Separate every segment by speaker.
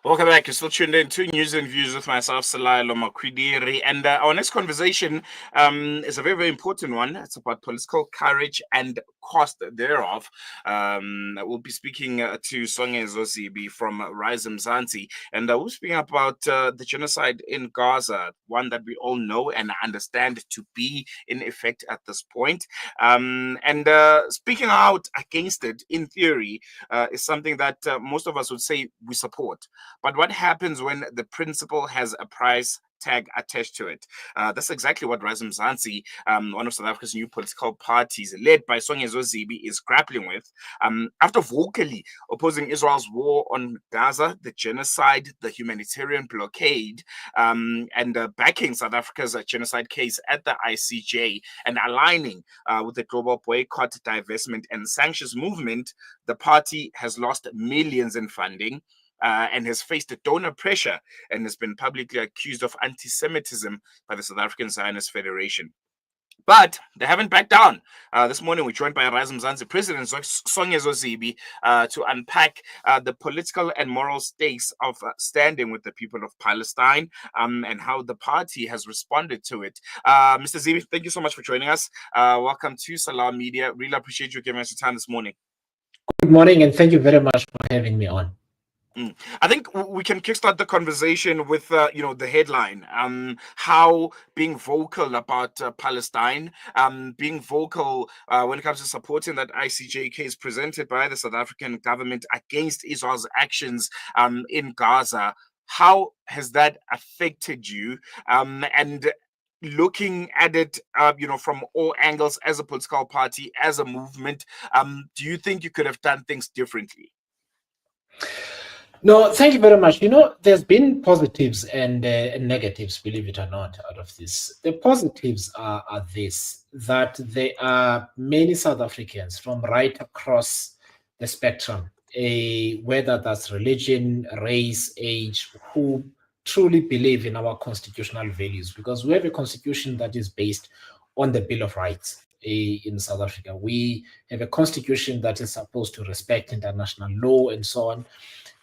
Speaker 1: Welcome back. You're still tuned in to News and Views with myself, Salailo Makwidiri. And our next conversation is a very, very important one. It's about political courage and cost thereof. We'll be speaking to Songezo Zibi from Rise Mzansi. And we'll be speaking about the genocide in Gaza, one that we all know and understand to be in effect at this point. And speaking out against it, in theory, is something that most of us would say we support. But what happens when the principle has a price tag attached to it? That's exactly what Rise Mzansi, one of South Africa's new political parties, led by Songezo Zibi, is grappling with. After vocally opposing Israel's war on Gaza, the genocide, the humanitarian blockade, and backing South Africa's genocide case at the ICJ, and aligning with the global boycott, divestment, and sanctions movement, the party has lost millions in funding, and has faced donor pressure and has been publicly accused of anti-Semitism by the South African Zionist Federation. But they haven't backed down. This morning, we're joined by Rise Mzansi President Songezo Zibi to unpack the political and moral stakes of standing with the people of Palestine, and how the party has responded to it. Mr. Zibi, thank you so much for joining us. Welcome to Salam Media. Really appreciate you giving us your time this morning.
Speaker 2: Good morning, and thank you very much for having me on.
Speaker 1: I think we can kickstart the conversation with, the headline. How being vocal about Palestine, being vocal when it comes to supporting that ICJ case presented by the South African government against Israel's actions in Gaza. How has that affected you? And looking at it, from all angles as a political party, as a movement, do you think you could have done things differently?
Speaker 2: No, thank you very much. There's been positives and negatives, believe it or not, out of this. The positives are this, that there are many South Africans from right across the spectrum, whether that's religion, race, age, who truly believe in our constitutional values, because we have a constitution that is based on the Bill of Rights. In South Africa, we have a constitution that is supposed to respect international law and so on.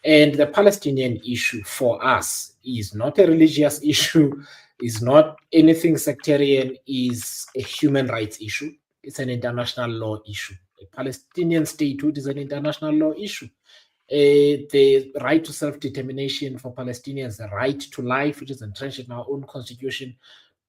Speaker 2: And the Palestinian issue for us is not a religious issue, is not anything sectarian, is a human rights issue. It's an international law issue. A Palestinian statehood is an international law issue. The right to self-determination for Palestinians, the right to life, which is entrenched in our own constitution,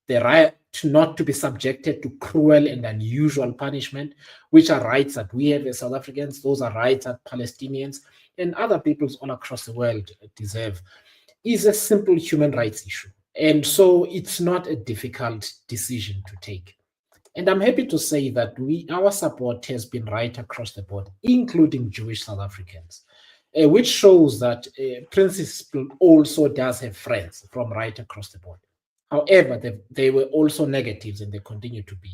Speaker 2: the right not to be subjected to cruel and unusual punishment, which are rights that we have as South Africans. Those are rights that Palestinians and other peoples all across the world deserve, is a simple human rights issue. And so it's not a difficult decision to take. And I'm happy to say that our support has been right across the board, including Jewish South Africans, which shows that principle also does have friends from right across the board. However, they were also negatives, and they continue to be.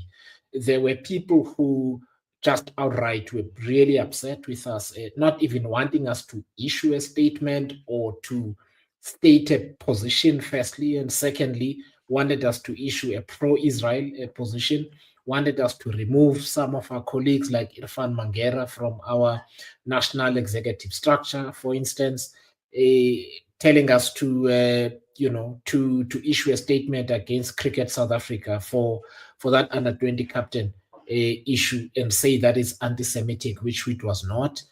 Speaker 2: There were people who just outright were really upset with us, not even wanting us to issue a statement or to state a position, firstly, and secondly, wanted us to issue a pro-Israel position, wanted us to remove some of our colleagues like Irfan Mangera from our national executive structure, for instance, telling us to issue a statement against Cricket South Africa for that under-20 captain issue, and say that is anti-Semitic, which it was not.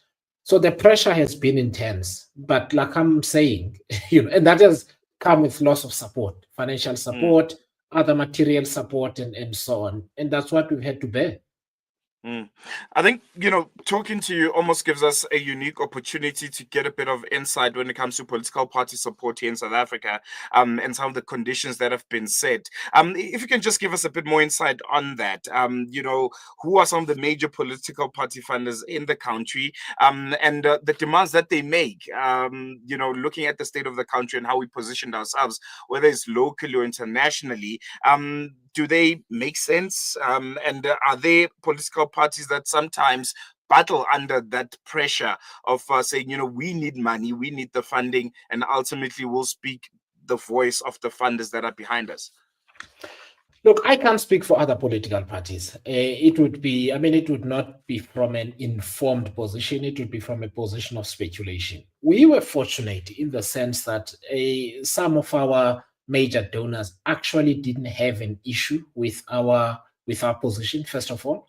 Speaker 2: So the pressure has been intense, but like I'm saying, and that has come with loss of support, financial support, other material support, and so on. And that's what we've had to bear.
Speaker 1: I think, talking to you almost gives us a unique opportunity to get a bit of insight when it comes to political party support here in South Africa, and some of the conditions that have been set. If you can just give us a bit more insight on that, who are some of the major political party funders in the country, and the demands that they make, looking at the state of the country and how we positioned ourselves, whether it's locally or internationally. Do they make sense? And are there political parties that sometimes battle under that pressure of saying, we need money, we need the funding, and ultimately we'll speak the voice of the funders that are behind us?
Speaker 2: Look, I can't speak for other political parties. It would be, I mean, it would not be from an informed position. It would be from a position of speculation. We were fortunate in the sense that some of our major donors actually didn't have an issue with our position. First of all,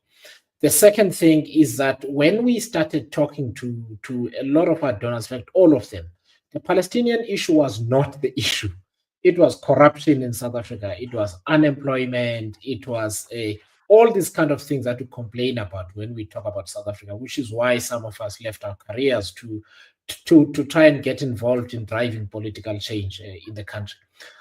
Speaker 2: the second thing is that when we started talking to a lot of our donors, in fact, all of them, the Palestinian issue was not the issue. It was corruption in South Africa. It was unemployment. It was all these kind of things that we complain about when we talk about South Africa, which is why some of us left our careers to try and get involved in driving political change in the country.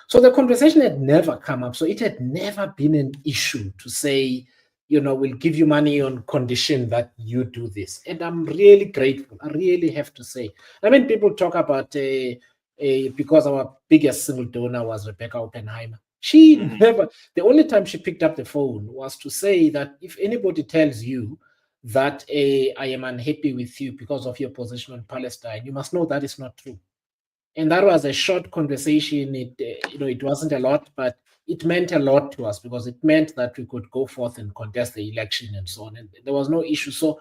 Speaker 2: So the conversation had never come up. So it had never been an issue to say, we'll give you money on condition that you do this. And I'm really grateful. I really have to say. I mean, people talk about because our biggest single donor was Rebecca Oppenheimer. She never, the only time she picked up the phone was to say that if anybody tells you that I am unhappy with you because of your position on Palestine, you must know that is not true. And that was a short conversation. It wasn't a lot, but it meant a lot to us because it meant that we could go forth and contest the election and so on. And there was no issue. So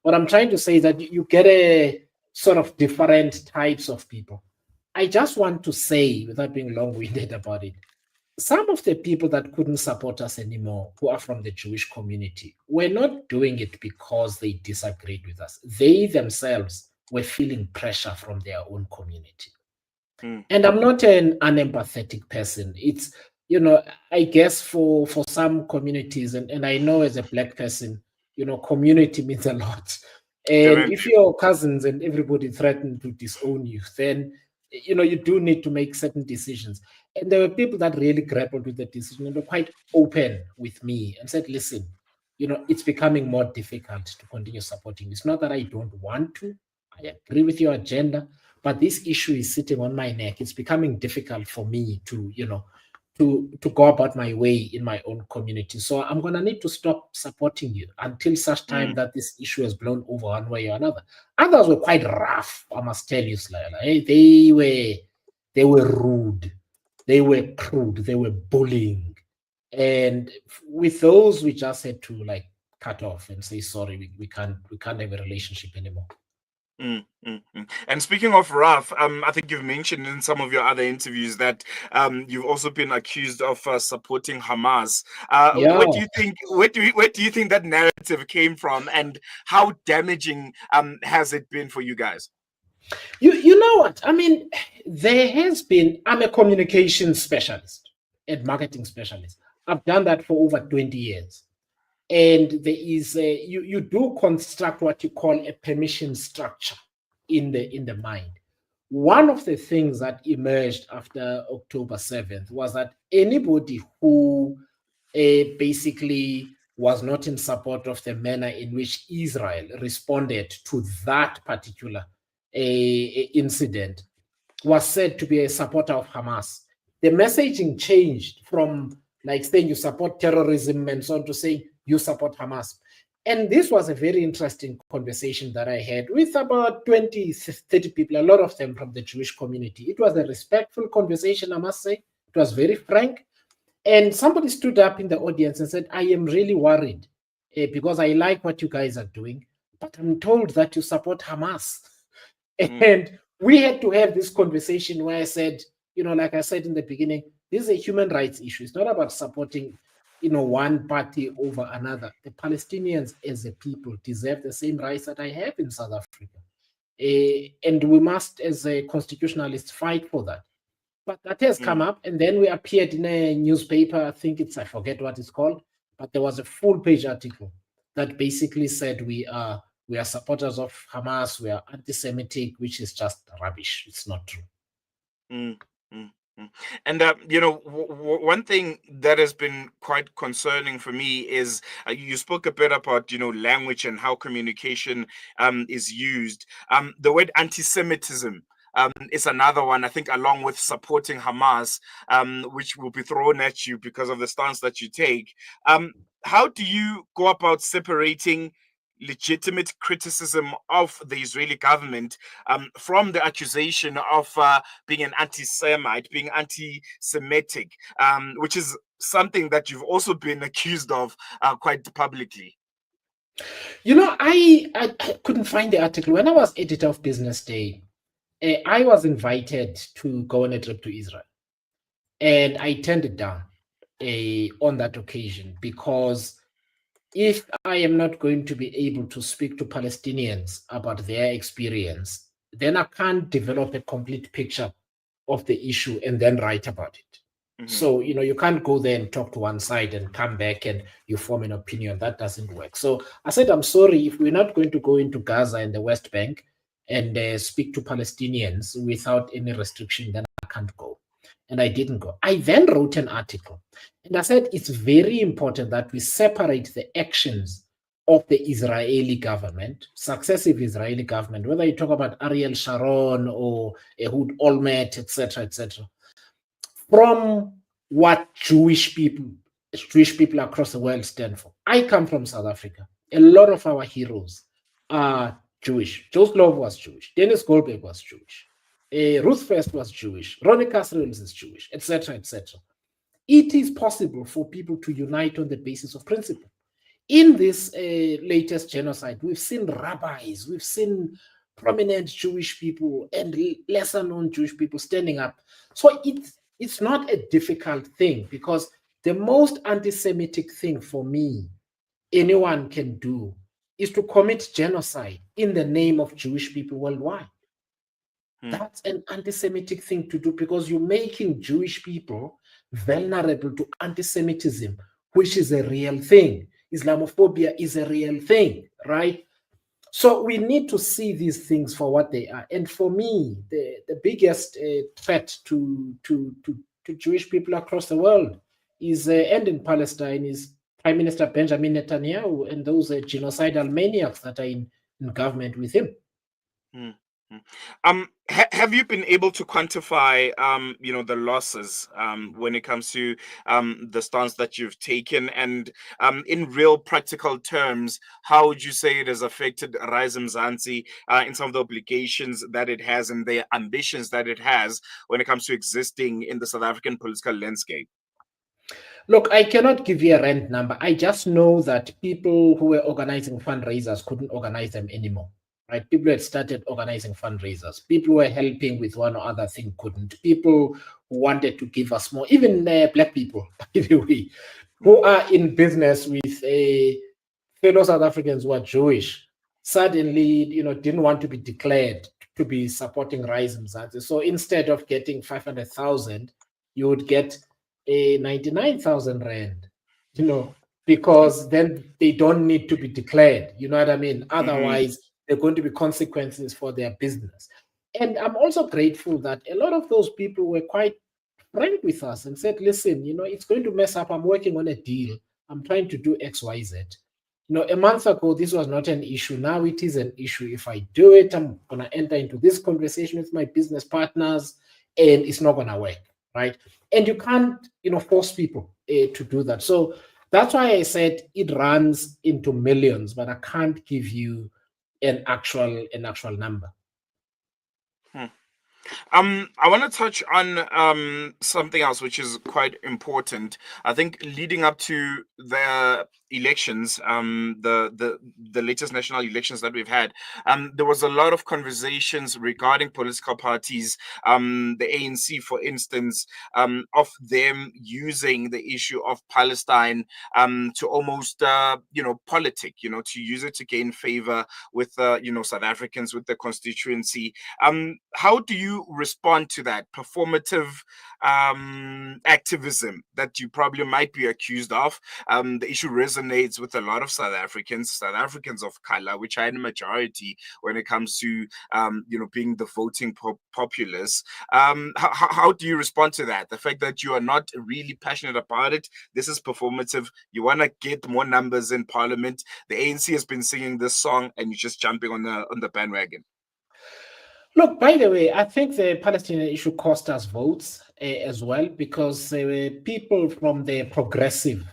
Speaker 2: what I'm trying to say is that you get a sort of different types of people. I just want to say, without being long-winded about it, some of the people that couldn't support us anymore, who are from the Jewish community, were not doing it because they disagreed with us. They themselves were feeling pressure from their own community. And I'm not an unempathetic person. It's, I guess for some communities, and I know as a black person, community means a lot. And if your cousins and everybody threaten to disown you, then you do need to make certain decisions. And there were people that really grappled with the decision and were quite open with me and said, listen, it's becoming more difficult to continue supporting. It's not that I don't want to. I agree with your agenda, but this issue is sitting on my neck. It's becoming difficult for me to go about my way in my own community. So I'm gonna need to stop supporting you until such time that this issue has blown over one way or another. Others were quite rough, I must tell you, Slayla. They were rude, they were crude, they were bullying. And with those, we just had to like cut off and say sorry, we can't have a relationship anymore.
Speaker 1: And speaking of rough, I think you've mentioned in some of your other interviews that you've also been accused of supporting Hamas.
Speaker 2: Yeah.
Speaker 1: Where do you think that narrative came from, and how damaging has it been for you guys?
Speaker 2: You know what? I mean, I'm a communication specialist and marketing specialist. I've done that for over 20 years. And there is you do construct what you call a permission structure in the mind. One of the things that emerged after October 7th was that anybody who basically was not in support of the manner in which Israel responded to that particular incident was said to be a supporter of Hamas. The messaging changed from like saying you support terrorism and so on to saying you support Hamas. And this was a very interesting conversation that I had with about 20, 30 people, a lot of them from the Jewish community. It was a respectful conversation, I must say. It was very frank. And somebody stood up in the audience and said, I am really worried because I like what you guys are doing, but I'm told that you support Hamas. And we had to have this conversation where I said, like I said in the beginning, this is a human rights issue. It's not about supporting, one party over another. The Palestinians as a people deserve the same rights that I have in South Africa. And we must, as a constitutionalists, fight for that. But that has come up, and then we appeared in a newspaper. I forget what it's called, but there was a full page article that basically said we are supporters of Hamas, we are anti-Semitic, which is just rubbish. It's not true.
Speaker 1: Mm, mm, mm. And one thing that has been quite concerning for me is you spoke a bit about language and how communication is used. The word anti-Semitism is another one, I think, along with supporting Hamas, which will be thrown at you because of the stance that you take. How do you go about separating legitimate criticism of the Israeli government from the accusation of being an anti-Semite, being anti-Semitic, which is something that you've also been accused of quite publicly.
Speaker 2: I couldn't find the article. When I was editor of Business Day, I was invited to go on a trip to Israel, and I turned it down on that occasion because if I am not going to be able to speak to Palestinians about their experience, then I can't develop a complete picture of the issue and then write about it. So, you can't go there and talk to one side and come back and you form an opinion. That doesn't work. So I said, I'm sorry, if we're not going to go into Gaza and the West Bank and speak to Palestinians without any restriction, then I can't go. And I didn't go. I then wrote an article and I said, it's very important that we separate the actions of the Israeli government, successive Israeli government, whether you talk about Ariel Sharon or Ehud Olmert, etc., from what Jewish people across the world stand for. I come from South Africa. A lot of our heroes are Jewish. Joe Slovo was Jewish. Dennis Goldberg was Jewish. Ruth First was Jewish. Ronnie Kasrils is Jewish, etc., etc. It is possible for people to unite on the basis of principle. In this latest genocide, we've seen rabbis, we've seen prominent Jewish people and lesser known Jewish people standing up. So it's not a difficult thing, because the most anti-Semitic thing for me anyone can do is to commit genocide in the name of Jewish people worldwide. That's an anti-Semitic thing to do, because you're making Jewish people vulnerable to anti-Semitism, which is a real thing. Islamophobia is a real thing, right? So we need to see these things for what they are. And for me, the biggest threat to Jewish people across the world is and in Palestine is Prime Minister Benjamin Netanyahu and those genocidal maniacs that are in government with him.
Speaker 1: Have you been able to quantify, the losses when it comes to the stance that you've taken, and in real practical terms, how would you say it has affected Rise Mzansi in some of the obligations that it has and the ambitions that it has when it comes to existing in the South African political landscape?
Speaker 2: Look, I cannot give you a rent number. I just know that people who were organizing fundraisers couldn't organize them anymore. Right? People had started organizing fundraisers. People were helping with one or other thing, couldn't. People who wanted to give us more, even Black people, by the way, who are in business with fellow South Africans who are Jewish, suddenly, didn't want to be declared to be supporting Rise Mzansi. So instead of getting 500,000, you would get a 99,000 rand, because then they don't need to be declared. You know what I mean? Otherwise, there are going to be consequences for their business. And I'm also grateful that a lot of those people were quite frank with us and said, listen, it's going to mess up. I'm working on a deal. I'm trying to do X, Y, Z. A month ago, this was not an issue. Now it is an issue. If I do it, I'm going to enter into this conversation with my business partners, and it's not going to work, right? And you can't, force people to do that. So that's why I said it runs into millions, but I can't give you an actual number.
Speaker 1: I want to touch on something else which is quite important. I think leading up to the elections, the latest national elections that we've had, there was a lot of conversations regarding political parties, the ANC, for instance, of them using the issue of Palestine to almost, politic, to use it to gain favor with, South Africans, with the constituency. How do you respond to that performative activism that you probably might be accused of? The issue resonates with a lot of South Africans of color, which are in a majority when it comes to, being the voting populace. How do you respond to that? The fact that you are not really passionate about it, this is performative. You want to get more numbers in parliament. The ANC has been singing this song, and you're just jumping on the bandwagon.
Speaker 2: Look, by the way, I think the Palestinian issue cost us votes as well, because people from the progressive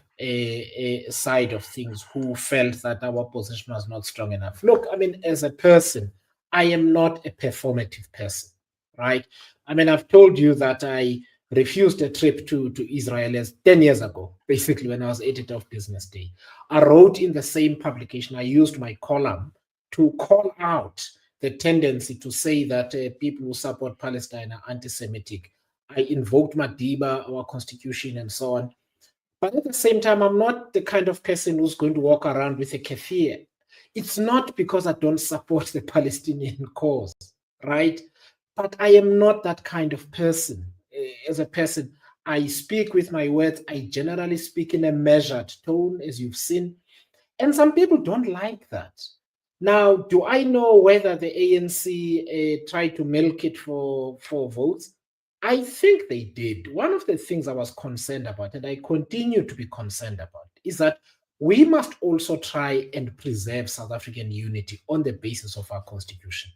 Speaker 2: side of things who felt that our position was not strong enough. Look, I mean, as a person, I am not a performative person, right? I mean, I've told you that I refused a trip to Israel 10 years ago, basically, when I was editor of Business Day. I wrote in the same publication, I used my column to call out the tendency to say that people who support Palestine are anti-Semitic. I invoked Madiba, our constitution, and so on. But at the same time, I'm not the kind of person who's going to walk around with a keffiyeh. It's not because I don't support the Palestinian cause, right? But I am not that kind of person. As a person, I speak with my words. I generally speak in a measured tone, as you've seen. And some people don't like that. Now, do I know whether the ANC tried to milk it for votes? I think they did. One of the things I was concerned about, and I continue to be concerned about, is that we must also try and preserve South African unity on the basis of our constitution.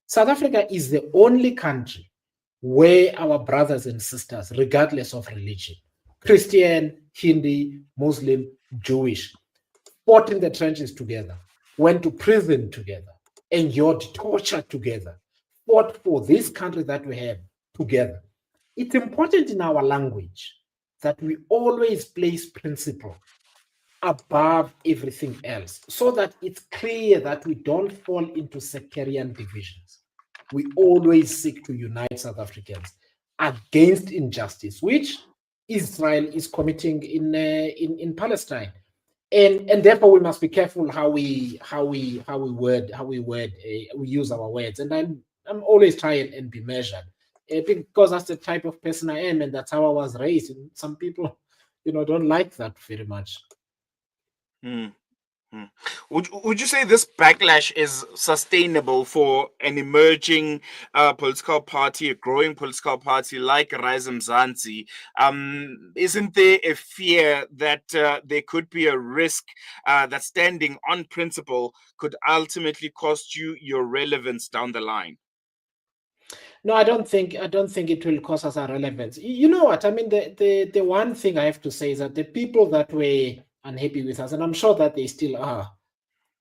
Speaker 2: South Africa is the only country where our brothers and sisters, regardless of religion, Christian, Hindu, Muslim, Jewish, fought in the trenches together, went to prison together, endured torture together, fought for this country that we have together. It's important in our language that we always place principle above everything else so that it's clear that we don't fall into sectarian divisions. We always seek to unite South Africans against injustice, which Israel is committing in Palestine. And therefore we must be careful how we use our words. And I'm always trying and be measured because that's the type of person I am, and that's how I was raised. And some people, don't like that very much.
Speaker 1: Hmm. Would you say this backlash is sustainable for an emerging political party, a growing political party like Rise Mzansi? Isn't there a fear that there could be a risk that standing on principle could ultimately cost you your relevance down the line?
Speaker 2: No, I don't think it will cost us our relevance. You know what? I mean, the one thing I have to say is that the people that were unhappy with us, and I'm sure that they still are,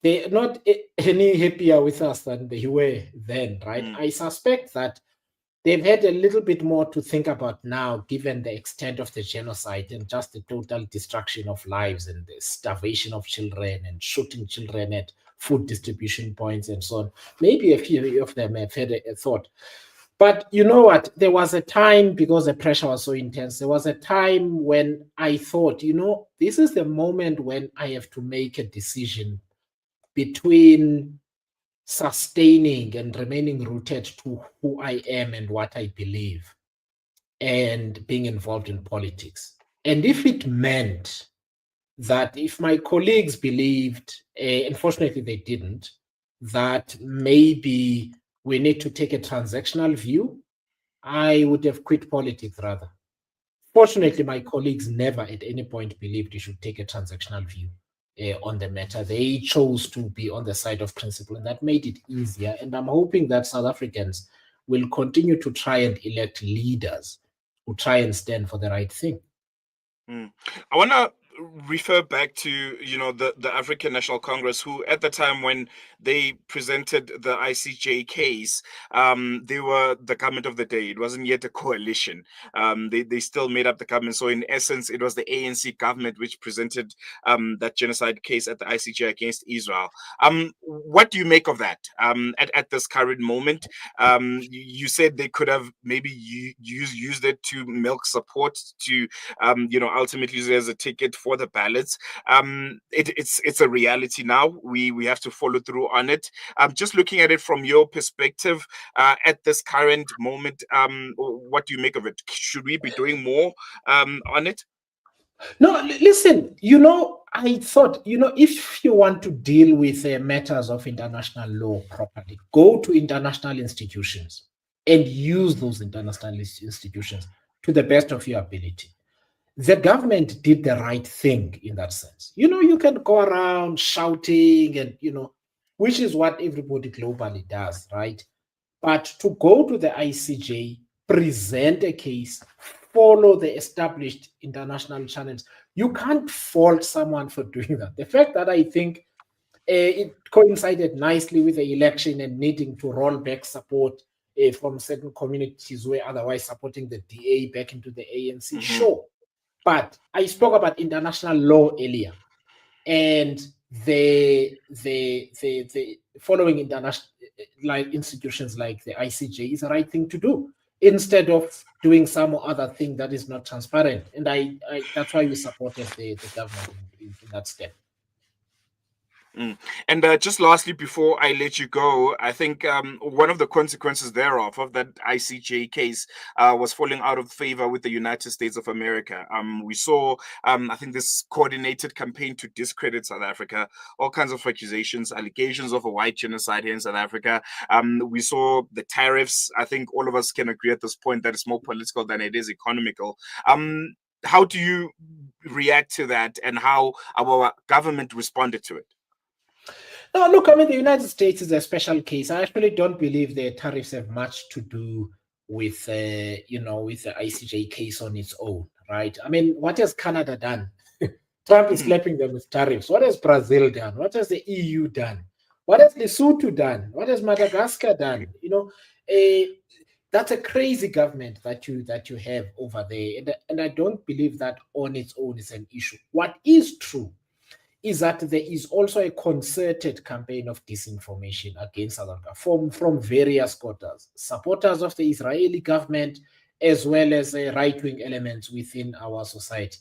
Speaker 2: they're not any happier with us than they were then, right? I suspect that they've had a little bit more to think about now, given the extent of the genocide and just the total destruction of lives and the starvation of children and shooting children at food distribution points and so on. Maybe a few of them have had a thought. But you know what? There was a time, because the pressure was so intense, there was a time when I thought, this is the moment when I have to make a decision between sustaining and remaining rooted to who I am and what I believe and being involved in politics. And if it meant that if my colleagues believed, unfortunately they didn't, that maybe we need to take a transactional view, I would have quit politics rather. Fortunately, my colleagues never at any point believed you should take a transactional view on the matter. They chose to be on the side of principle, and that made it easier. And I'm hoping that South Africans will continue to try and elect leaders who try and stand for the right thing.
Speaker 1: I want to refer back to the African National Congress, who at the time when they presented the ICJ case, they were the government of the day. It wasn't yet a coalition. They still made up the government. So in essence, it was the ANC government which presented that genocide case at the ICJ against Israel. What do you make of that at this current moment? You said they could have maybe used it to milk support to ultimately use it as a ticket for the ballots. It's a reality now. We have to follow through on it. Just looking at it from your perspective at this current moment, what do you make of it? Should we be doing more on it?
Speaker 2: No, listen, I thought, if you want to deal with matters of international law properly, go to international institutions and use those international institutions to the best of your ability. The government did the right thing in that sense. You can go around shouting and, which is what everybody globally does, right? But to go to the ICJ, present a case, follow the established international channels, You can't fault someone for doing that. The fact that I think it coincided nicely with the election and needing to roll back support from certain communities who were otherwise supporting the DA back into the ANC.
Speaker 1: Hmm.
Speaker 2: Sure. But I spoke about international law earlier, and the following international like institutions like the ICJ is the right thing to do instead of doing some other thing that is not transparent. And I that's why we supported the government in that step.
Speaker 1: Mm. And just lastly, before I let you go, I think one of the consequences thereof of that ICJ case was falling out of favor with the United States of America. We saw, I think, this coordinated campaign to discredit South Africa, all kinds of accusations, allegations of a white genocide here in South Africa. We saw the tariffs. I think all of us can agree at this point that it's more political than it is economical. How do you react to that, and how our government responded to it?
Speaker 2: No, look, I mean, the United States is a special case. I actually don't believe the tariffs have much to do with, with the ICJ case on its own, right? I mean, what has Canada done? Trump is slapping them with tariffs. What has Brazil done? What has the EU done? What has Lesotho done? What has Madagascar done? That's a crazy government that you have over there, and I don't believe that on its own is an issue. What is true is that there is also a concerted campaign of disinformation against South Africa from various quarters, supporters of the Israeli government, as well as right-wing elements within our society.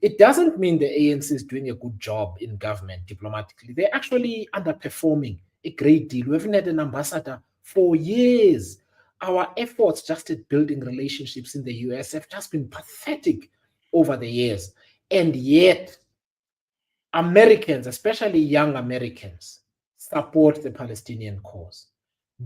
Speaker 2: It doesn't mean the ANC is doing a good job in government diplomatically. They're actually underperforming a great deal. We haven't had an ambassador for years. Our efforts just at building relationships in the US have just been pathetic over the years. And yet, Americans, especially young Americans, support the Palestinian cause.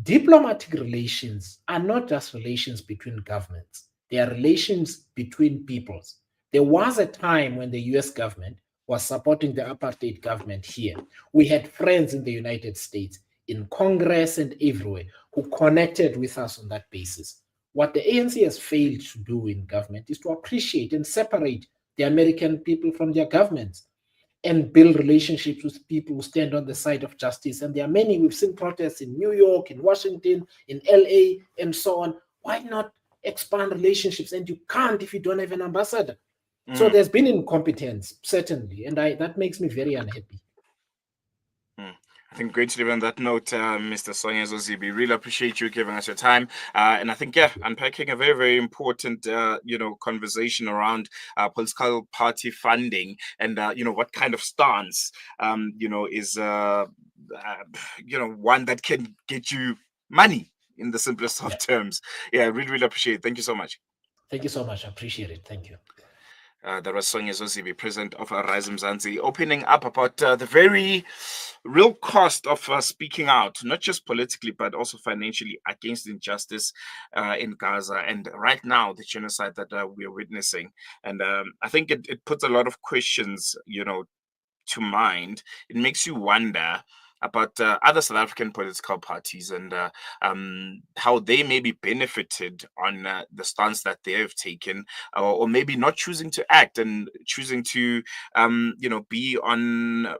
Speaker 2: Diplomatic relations are not just relations between governments, they are relations between peoples. There was a time when the US government was supporting the apartheid government here. We had friends in the United States, in Congress, and everywhere who connected with us on that basis. What the ANC has failed to do in government is to appreciate and separate the American people from their governments and build relationships with people who stand on the side of justice. And there are many, we've seen protests in New York, in Washington, in LA, and so on. Why not expand relationships? And you can't if you don't have an ambassador. So
Speaker 1: Mm.
Speaker 2: there's been incompetence, certainly, and that makes me very unhappy.
Speaker 1: Mm. I think great to leave on that note, Mr. Songezo Zibi. Really appreciate you giving us your time. And I think, yeah, unpacking a very, very important, conversation around political party funding and, what kind of stance, is, one that can get you money in the simplest of
Speaker 2: Yeah.
Speaker 1: terms. Yeah, really, really appreciate it. Thank you so much.
Speaker 2: Thank you so much. I appreciate it. Thank you.
Speaker 1: That was Songezo Zibi, president of Rise Mzansi, opening up about the very real cost of speaking out, not just politically, but also financially against injustice in Gaza. And right now, the genocide that we are witnessing. And I think it puts a lot of questions, to mind. It makes you wonder about other South African political parties and how they maybe benefited on the stance that they have taken, or maybe not choosing to act and choosing to, be on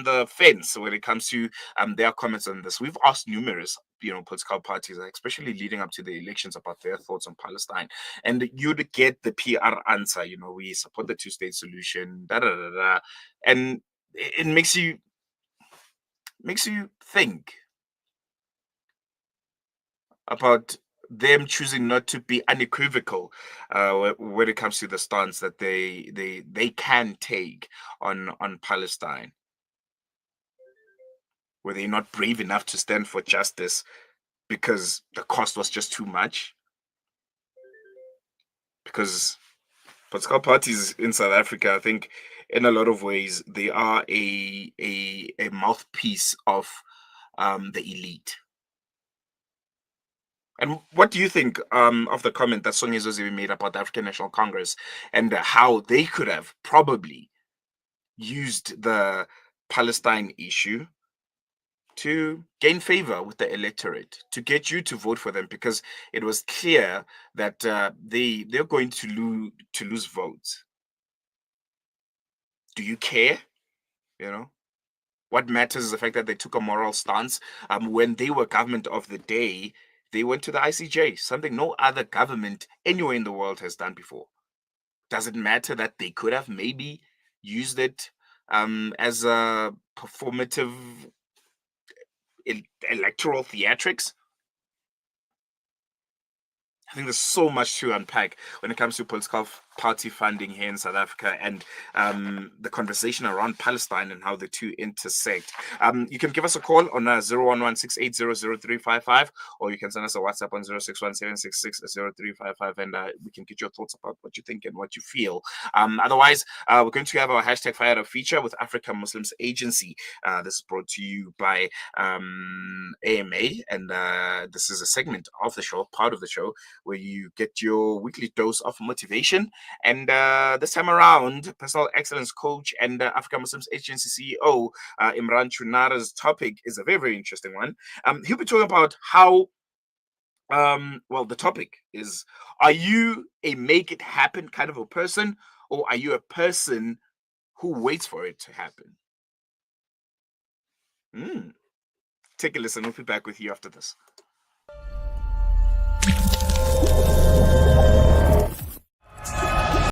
Speaker 1: the fence when it comes to their comments on this. We've asked numerous, political parties, especially leading up to the elections, about their thoughts on Palestine, and you'd get the PR answer. We support the two-state solution, da da da da, and it makes you think about them choosing not to be unequivocal when it comes to the stance that they can take on Palestine. Were they not brave enough to stand for justice because the cost was just too much? Because political parties in South Africa, I think, in a lot of ways, they are a mouthpiece of the elite. And what do you think of the comment that Songezo Zibi made about the African National Congress and how they could have probably used the Palestine issue to gain favor with the electorate, to get you to vote for them, because it was clear that they're going to lose votes. Do you care? What matters is the fact that they took a moral stance. When they were government of the day, they went to the ICJ, something no other government anywhere in the world has done before. Does it matter that they could have maybe used it as a performative electoral theatrics? I think there's so much to unpack when it comes to political party funding here in South Africa, and the conversation around Palestine and how the two intersect. You can give us a call on 01168000355, or you can send us a WhatsApp on 0617660355, and we can get your thoughts about what you think and what you feel. Otherwise, we're going to have our hashtag Fire Up feature with African Muslims Agency. This is brought to you by AMA, and this is a segment of the show, part of the show, where you get your weekly dose of motivation. And this time around, personal excellence coach and African Muslims Agency CEO Imran Chunara's topic is a very, very interesting one. He'll be talking about how, the topic is, are you a make it happen kind of a person, or are you a person who waits for it to happen? Take a listen. We'll be back with you after this.